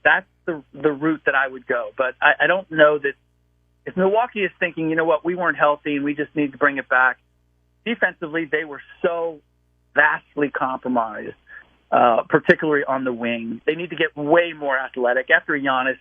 that's the route that I would go. But I don't know that if Milwaukee is thinking, you know what, we weren't healthy and we just need to bring it back. Defensively, they were so vastly compromised, particularly on the wing. They need to get way more athletic. After Giannis,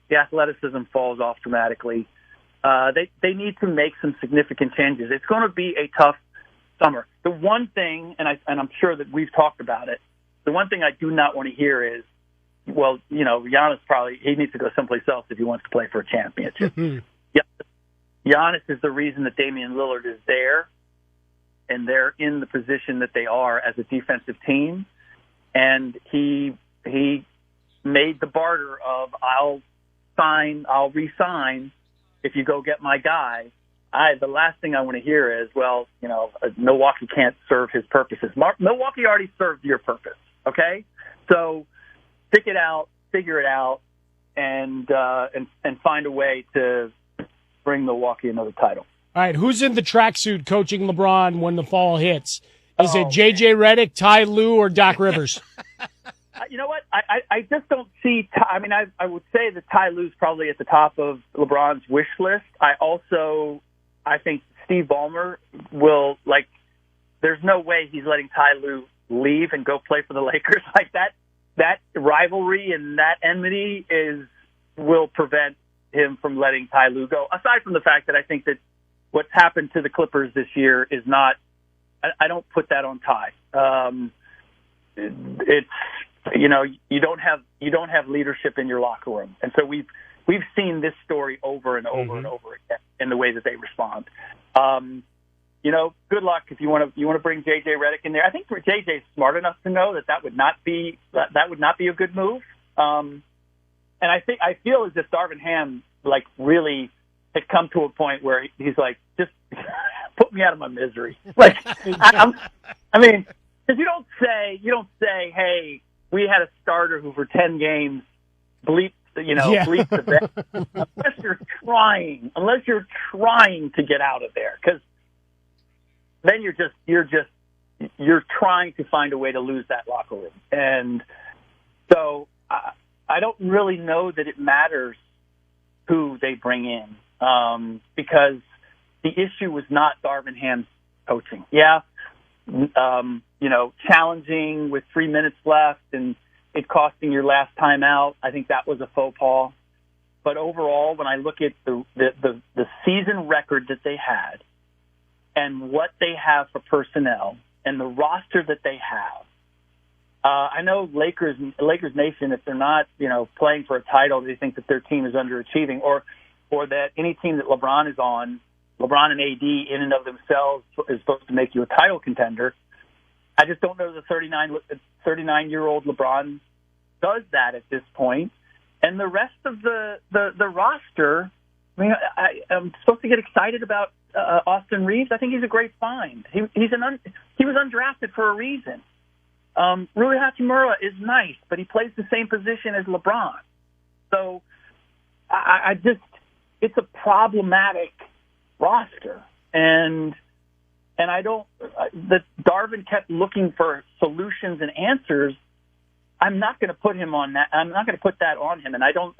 the athleticism falls off dramatically. They need to make some significant changes. It's going to be a tough summer. The one thing, and I'm sure that we've talked about it, the one thing I do not want to hear is, well, you know, Giannis he needs to go someplace else if he wants to play for a championship. Giannis is the reason that Damian Lillard is there, and they're in the position that they are as a defensive team. And he made the barter of I'll re-sign if you go get my guy. The last thing I want to hear is, well, you know, Milwaukee can't serve his purposes. Milwaukee already served your purpose, okay? So stick it out, figure it out, and find a way to bring Milwaukee another title. All right, who's in the tracksuit coaching LeBron when the fall hits? Is it J.J. Redick, Ty Lue, or Doc Rivers? You know what? I just don't see – I mean, I would say that Ty Lue's probably at the top of LeBron's wish list. I think Steve Ballmer will – like, there's no way he's letting Ty Lue leave and go play for the Lakers. Like, that rivalry and that enmity will prevent him from letting Ty Lue go. Aside from the fact that I think that what's happened to the Clippers this year is not – I don't put that on Ty. It's – you know, you don't have leadership in your locker room, and so we've seen this story over and over and over again in the way that they respond. You know, good luck if you want to bring J.J. Redick in there. I think J.J. is smart enough to know that would not be a good move. And I feel as if Darvin Ham like really had come to a point where he's like, just put me out of my misery. Like, I mean, because you don't say, hey, we had a starter who for 10 games bleeped the bed. Unless you're trying to get out of there, because then you're trying to find a way to lose that locker room. And so I don't really know that it matters who they bring in, because the issue was not Darvin Ham's coaching. Yeah. You know, challenging with 3 minutes left and it costing your last time out. I think that was a faux pas. But overall, when I look at the season record that they had and what they have for personnel and the roster that they have, I know Lakers Nation, if they're not, you know, playing for a title, they think that their team is underachieving, or that any team that LeBron is on, LeBron and AD in and of themselves is supposed to make you a title contender. I just don't know the 39-year-old LeBron does that at this point. And the rest of the roster, I mean, I'm supposed to get excited about Austin Reeves. I think he's a great find. He was undrafted for a reason. Rui Hachimura is nice, but he plays the same position as LeBron. So it's a problematic roster. And that Darvin kept looking for solutions and answers. I'm not going to put him on that. I'm not going to put that on him. And I don't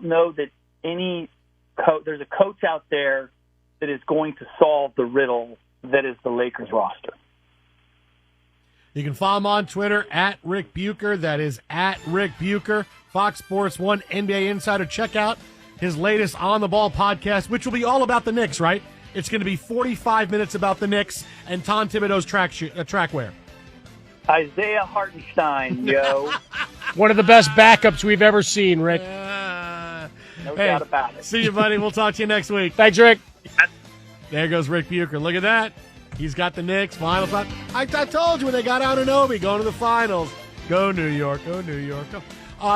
know that there's a coach out there that is going to solve the riddle that is the Lakers roster. You can follow him on Twitter at Rick Bucher. That is at Rick Bucher. Fox Sports 1 NBA Insider. Check out his latest On the Ball podcast, which will be all about the Knicks, right? It's going to be 45 minutes about the Knicks and Tom Thibodeau's track wear. Isaiah Hartenstein, yo. One of the best backups we've ever seen, Rick. No doubt about it. See you, buddy. We'll talk to you next week. Thanks, Rick. There goes Rick Bucher. Look at that. He's got the Knicks finals. I told you when they got Anunoby going to the finals. Go New York. Go New York. Go.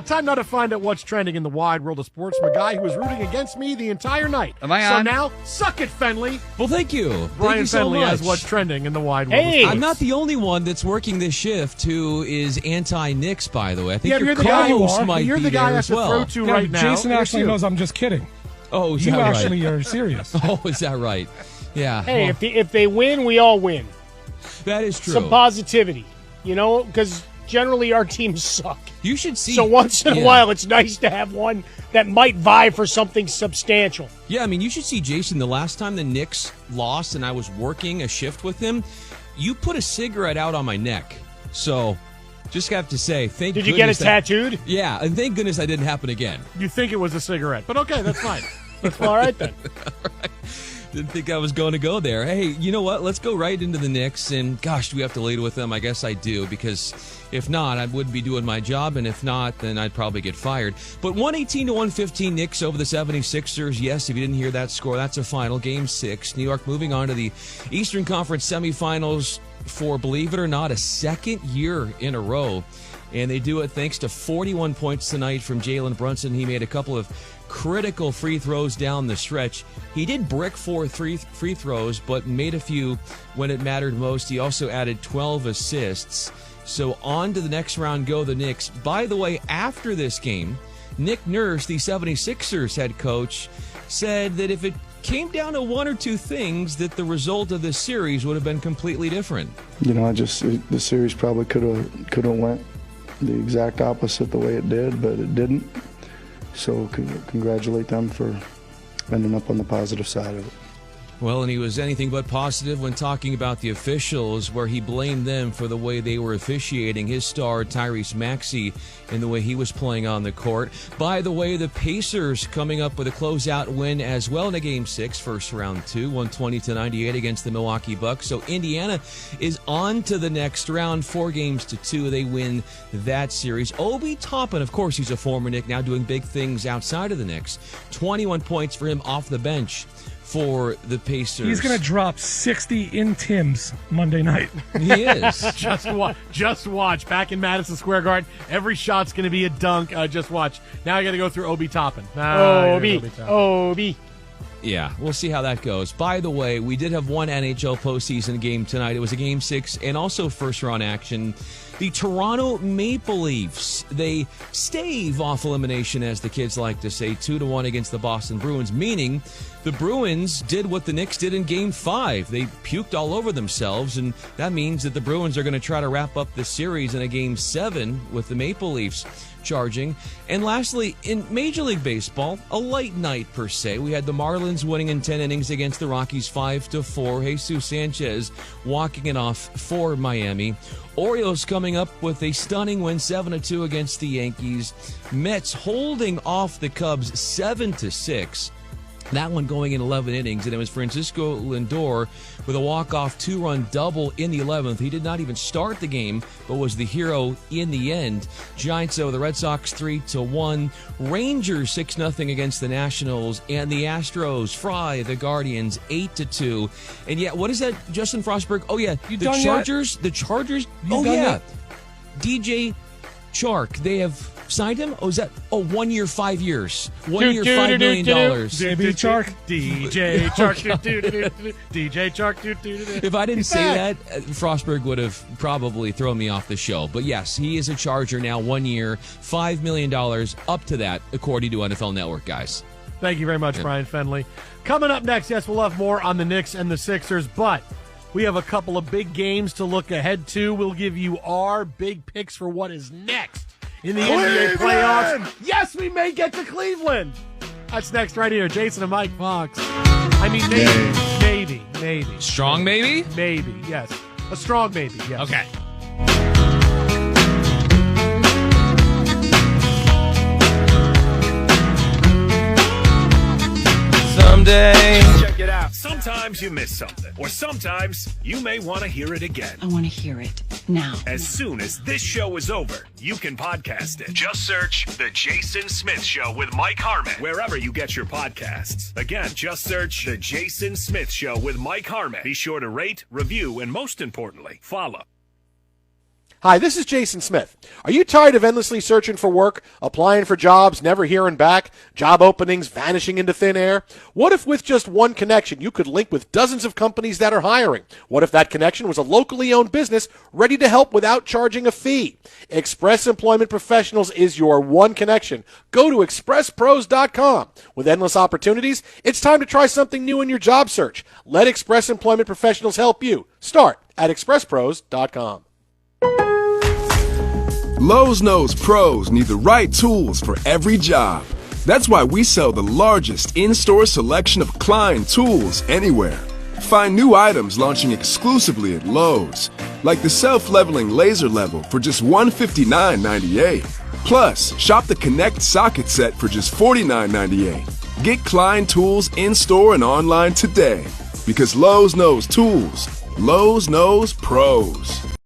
Time now to find out what's trending in the wide world of sports from a guy who was rooting against me the entire night. Am I on? So now, suck it, Fenley. Well, thank you. Brian Thank you Fenley so much. has what's trending in the wide world of Hey. sports. I'm not the only one that's working this shift who is anti-Knicks, by the way. I think Yeah, your you're the guy who co-host are. might You're be the guy I there have as to well. throw to Yeah, right now. Jason It's actually you. knows I'm just kidding. Oh, is You that actually right? are serious. Oh, is that right? Yeah. Hey, well, if they win, we all win. that is true. Some positivity, you know, because generally our teams suck. You should see. So once in a while, it's nice to have one that might vie for something substantial. Yeah, I mean, you should see, Jason, the last time the Knicks lost and I was working a shift with him, you put a cigarette out on my neck. So just have to say, thank goodness. Did you get it tattooed? Yeah, and thank goodness that didn't happen again. You think it was a cigarette, but okay, that's fine. All right, then. All right. Didn't think I was going to go there. Hey, you know what? Let's go right into the Knicks. And gosh, do we have to lead with them? I guess I do, because if not, I wouldn't be doing my job. And if not, then I'd probably get fired. But 118-115 Knicks over the 76ers. Yes, if you didn't hear that score, that's a final. Game 6. New York moving on to the Eastern Conference semifinals for, believe it or not, a second year in a row. And they do it thanks to 41 points tonight from Jalen Brunson. He made a couple of critical free throws down the stretch. He did brick 4 free throws, but made a few when it mattered most. He also added 12 assists. So on to the next round go the Knicks. By the way, after this game, Nick Nurse, the 76ers head coach, said that if it came down to one or two things, that the result of this series would have been completely different. You know, the series probably could have went the exact opposite the way it did, but it didn't. So congratulate them for ending up on the positive side of it. Well, and he was anything but positive when talking about the officials, where he blamed them for the way they were officiating his star, Tyrese Maxey, and the way he was playing on the court. By the way, the Pacers coming up with a closeout win as well in a Game 6, first round 2, 120-98 against the Milwaukee Bucks. So Indiana is on to the next round, 4-2. They win that series. Obi Toppin, of course, he's a former Knick, now doing big things outside of the Knicks. 21 points for him off the bench for the Pacers. He's going to drop 60 in Tim's Monday night. He is. Just watch. Back in Madison Square Garden, every shot's going to be a dunk. Just watch. Now I got to go through Obi Toppin. Obi. Yeah, we'll see how that goes. By the way, we did have one NHL postseason game tonight. It was a Game 6 and also first-round action. The Toronto Maple Leafs, they stave off elimination, as the kids like to say, 2-1 against the Boston Bruins, meaning the Bruins did what the Knicks did in Game 5. They puked all over themselves, and that means that the Bruins are going to try to wrap up the series in a Game 7 with the Maple Leafs charging. And lastly, in Major League Baseball, a light night per se. We had the Marlins winning in 10 innings against the Rockies 5-4. Jesus Sanchez walking it off for Miami. Orioles coming up with a stunning win 7-2 against the Yankees. Mets holding off the Cubs 7-6. That one going in 11 innings, and it was Francisco Lindor with a walk-off 2-run double in the 11th. He did not even start the game, but was the hero in the end. Giants over the Red Sox 3-1. Rangers 6-0 against the Nationals, and the Astros fry the Guardians 8-2. And yeah, what is that, Justin Frostberg? Oh yeah, the Chargers. Yet? The Chargers. Oh yeah, yet? DJ Chark. They have signed him? Oh, is that 1 year, 5 years? 1 year, $5 million. DJ Chark. DJ Chark. DJ Chark. If I didn't say that, Frostberg would have probably thrown me off the show. But yes, he is a Charger now, 1 year, $5 million, up to that, according to NFL Network, guys. Thank you very much, Brian Fenley. Coming up next, yes, we'll have more on the Knicks and the Sixers, but we have a couple of big games to look ahead to. We'll give you our big picks for what is next in the NBA playoffs. Yes, we may get to Cleveland. That's next right here. Jason and Mike Fox. I mean, maybe. Strong maybe? Maybe, yes. A strong maybe, yes. Okay. Someday. Check it out. Sometimes you miss something, or sometimes you may want to hear it again. I want to hear it now. As soon as this show is over, you can podcast it. Just search The Jason Smith Show with Mike Harmon wherever you get your podcasts. Again, just search The Jason Smith Show with Mike Harmon. Be sure to rate, review, and most importantly, follow. Hi, this is Jason Smith. Are you tired of endlessly searching for work, applying for jobs, never hearing back, job openings vanishing into thin air? What if with just one connection you could link with dozens of companies that are hiring? What if that connection was a locally owned business ready to help without charging a fee? Express Employment Professionals is your one connection. Go to expresspros.com. With endless opportunities, it's time to try something new in your job search. Let Express Employment Professionals help you. Start at expresspros.com. Lowe's knows pros need the right tools for every job. That's why we sell the largest in-store selection of Klein tools anywhere. Find new items launching exclusively at Lowe's, like the self-leveling laser level for just $159.98. Plus, shop the Connect socket set for just $49.98. Get Klein tools in-store and online today. Because Lowe's knows tools. Lowe's knows pros.